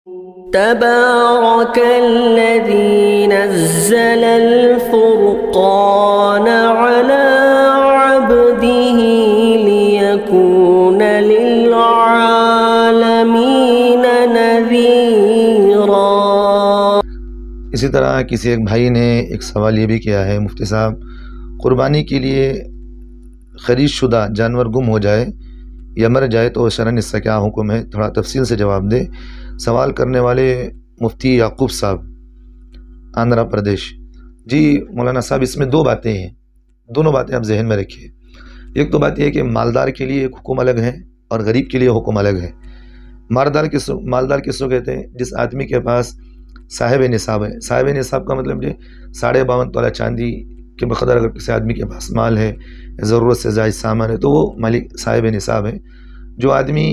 تبارك الذي نزل الفرقان على عبده ليكون للعالمين نذيرا۔ اسی طرح کسی ایک بھائی نے ایک سوال یہ بھی کیا ہے، مفتی صاحب قربانی کے لیے خرید شدہ جانور گم ہو جائے یا مر جائے تو شرعاً اس کا کیا حکم ہے؟ تھوڑا تفصیل سے جواب دے۔ سوال کرنے والے مفتی یعقوب صاحب، آندھرا پردیش۔ جی مولانا صاحب، اس میں دو باتیں ہیں، دونوں باتیں آپ ذہن میں رکھیے۔ ایک تو بات یہ ہے کہ مالدار کے لیے ایک حکم الگ ہے اور غریب کے لیے حکم الگ ہے۔ مالدار کس کو کہتے ہیں؟ جس آدمی کے پاس صاحب نصاب ہے۔ صاحب نصاب کا مطلب جو 52.5 تولہ چاندی کے بقدر اگر کسی آدمی کے پاس مال ہے، ضرورت سے زائد سامان ہے، تو وہ مالک صاحب نصاب ہے۔ جو آدمی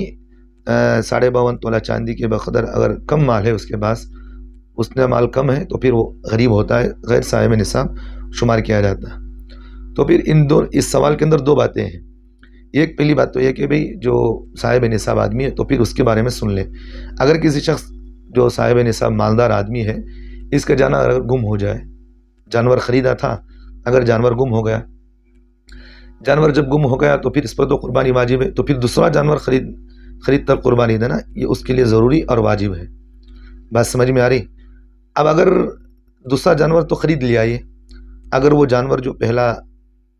52.5 تولہ چاندی کے بقدر اگر کم مال ہے اس کے پاس، اس نے مال کم ہے، تو پھر وہ غریب ہوتا ہے، غیر صاحب نصاب شمار کیا جاتا ہے۔ تو پھر اس سوال کے اندر دو باتیں ہیں۔ ایک پہلی بات تو یہ کہ بھئی جو صاحب نصاب آدمی ہے تو پھر اس کے بارے میں سن لیں۔ اگر کسی شخص جو صاحب نصاب مالدار آدمی ہے، اس کا جانور اگر گم ہو جائے، جانور خریدا تھا، اگر جانور گم ہو گیا، جانور جب گم ہو گیا تو پھر اس پر تو قربانی واجب ہے، تو پھر دوسرا جانور خرید کر قربانی دینا یہ اس کے لیے ضروری اور واجب ہے۔ بات سمجھ میں آ رہی؟ اب اگر دوسرا جانور تو خرید لیا، یہ اگر وہ جانور جو پہلا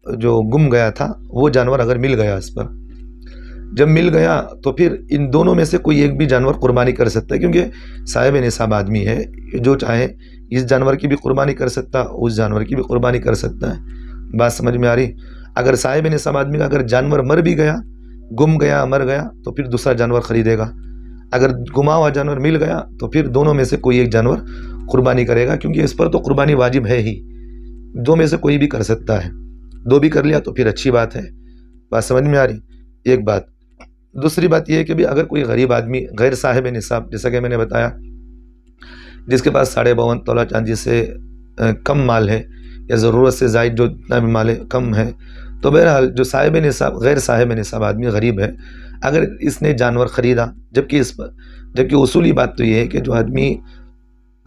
جو گم گیا تھا وہ جانور اگر مل گیا اس پر، جب مل گیا تو پھر ان دونوں میں سے کوئی ایک بھی جانور قربانی کر سکتا ہے، کیونکہ صاحب نصاب آدمی ہے، جو چاہے اس جانور کی بھی قربانی کر سکتا، اس جانور کی بھی قربانی کر سکتا ہے۔ بات سمجھ میں آ رہی؟ اگر صاحب نصاب آدمی کا اگر جانور مر بھی گیا، گم گیا، مر گیا، تو پھر دوسرا جانور خریدے گا۔ اگر گما ہوا جانور مل گیا تو پھر دونوں میں سے کوئی ایک جانور قربانی کرے گا، کیونکہ اس پر تو قربانی واجب ہے ہی، دو میں سے کوئی بھی کر سکتا ہے۔ دو بھی کر لیا تو پھر اچھی بات ہے۔ بات سمجھ میں آ رہی؟ ایک بات۔ دوسری بات یہ ہے کہ بھی اگر کوئی غریب آدمی غیر صاحب نصاب، جیسا کہ میں نے بتایا، جس کے پاس 52.5 تولہ چاندی سے کم مال ہے یا ضرورت سے زائد جو اتنا بھی مال ہے کم ہے، تو بہرحال جو صاحب نصاب غیر صاحب نصاب آدمی غریب ہے، اگر اس نے جانور خریدا، جبکہ اصولی بات تو یہ ہے کہ جو آدمی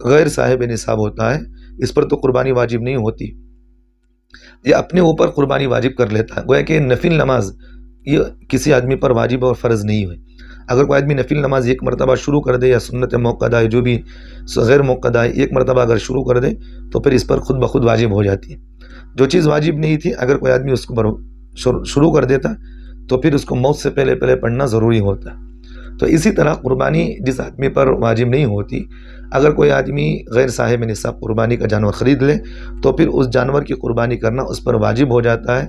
غیر صاحب نصاب ہوتا ہے اس پر تو قربانی واجب نہیں ہوتی، یہ اپنے اوپر قربانی واجب کر لیتا ہے۔ گویا کہ نفل نماز یہ کسی آدمی پر واجب اور فرض نہیں ہوئی۔ اگر کوئی آدمی نفل نماز ایک مرتبہ شروع کر دے یا سنت موقعہ ہے، جو بھی غیر موقعہ ہے، ایک مرتبہ اگر شروع کر دے تو پھر اس پر خود بخود واجب ہو جاتی ہے۔ جو چیز واجب نہیں تھی اگر کوئی آدمی اس کو شروع کر دیتا تو پھر اس کو موت سے پہلے پڑھنا ضروری ہوتا ہے۔ تو اسی طرح قربانی جس آدمی پر واجب نہیں ہوتی، اگر کوئی آدمی غیر صاحب نصاب قربانی کا جانور خرید لے تو پھر اس جانور کی قربانی کرنا اس پر واجب ہو جاتا ہے،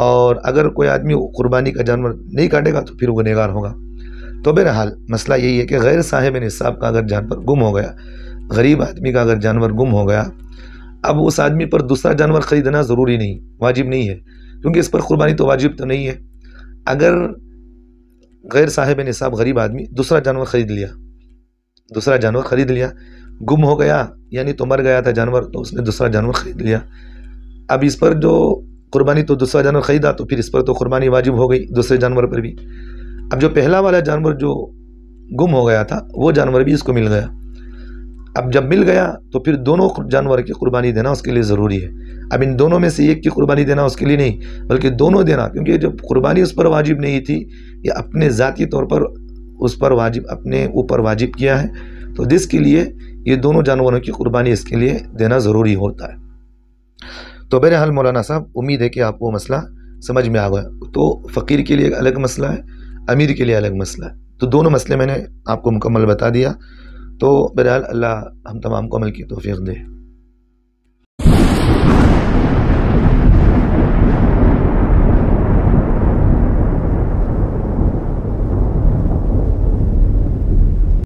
اور اگر کوئی آدمی قربانی کا جانور نہیں کاٹے گا تو پھر وہ گنہگار ہوگا۔ تو بہرحال مسئلہ یہی ہے کہ غیر صاحب نصاب کا اگر جانور گم ہو گیا، غریب آدمی کا اگر جانور گم ہو گیا، اب اس آدمی پر دوسرا جانور خریدنا ضروری نہیں، واجب نہیں ہے، کیونکہ اس پر قربانی تو واجب تو نہیں ہے۔ اگر غیر صاحب نصاب غریب آدمی دوسرا جانور خرید لیا، گم ہو گیا یعنی تو مر گیا تھا جانور، تو اس نے دوسرا جانور خرید لیا، اب اس پر جو قربانی تو دوسرا جانور خریدا تو پھر اس پر تو قربانی واجب ہو گئی دوسرے جانور پر بھی۔ اب جو پہلا والا جانور جو گم ہو گیا تھا وہ جانور بھی اس کو مل گیا، اب جب مل گیا تو پھر دونوں جانور کی قربانی دینا اس کے لیے ضروری ہے۔ اب ان دونوں میں سے ایک کی قربانی دینا اس کے لیے نہیں بلکہ دونوں دینا، کیونکہ جب قربانی اس پر واجب نہیں تھی یا اپنے ذاتی طور پر اس پر واجب اپنے اوپر واجب کیا ہے، تو جس کے لیے یہ دونوں جانوروں کی قربانی اس کے لیے دینا ضروری ہوتا ہے۔ تو بہرحال مولانا صاحب امید ہے کہ آپ کو مسئلہ سمجھ میں آ گیا۔ تو فقیر کے لیے الگ مسئلہ ہے، امیر کے لیے الگ مسئلہ ہے، تو دونوں مسئلے میں نے آپ کو مکمل بتا دیا۔ تو بہرحال اللہ ہم تمام کو عمل کی توفیق دے۔